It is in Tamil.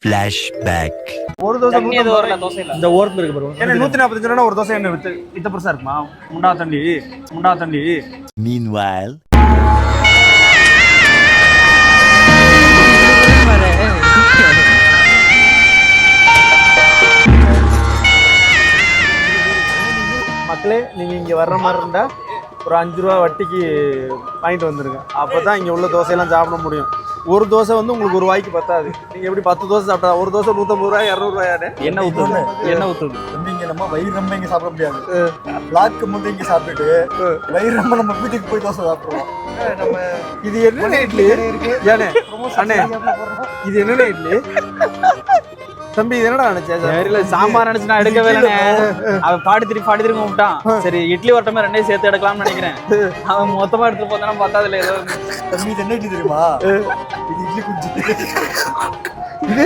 flashback. ஒரு தோசை இந்த ஓரத்துல இருக்கு பாருங்க. என்ன 145 ரூபா ஒரு தோசை என்ன வித்த பெருசா இருக்குமா? முண்டா தண்டி. Meanwhile, மக்களே, நீங்க இங்க வர்ற மாதிரி இருந்தா ஒரு 5 ரூபா வட்டிக்கு வாங்கிட்டு வந்துருங்க. அப்பதான் இங்க உள்ள தோசையெல்லாம் சாப்பிட முடியும். ஒரு தோசை வந்து உங்களுக்கு ஒரு வாய்க்கு பத்தாது. நீங்க எப்படி 10 தோசை சாப்பிட்டா ஒரு தோசை 150 ரூபாய் 200 ரூபாயானே என்ன ஊத்துது தம்பி, இங்க நம்ம வயிறு ரொம்ப இங்க சாப்பிட முடியாது. பிளாக் மட்டும் இங்க சாப்பிட்டுட்டு வயிறு ரொம்ப நம்ம வீட்டுக்கு போய் தோசை சாப்பிடுவோம். நம்ம இது என்ன இட்லி ஏனே அண்ணே, இது என்ன இட்லி தம்பி? இது என்னடா நினைச்சேன்? சாம்பார் நினைச்சு நான் எடுக்கவே இல்லைண்ணே. அவன் பாடி திரும்பி விட்டான். சரி, இட்லி ஒருத்தமே ரெண்டையும் சேர்த்து எடுக்கலாம்னு நினைக்கிறேன். அவன் மொத்தமா எடுத்துட்டு போதானே பத்தாதுல ஏதோ. தம்பி, இது என்ன இட்லி தெரியுமா? இது இட்லி குஞ்சு. இது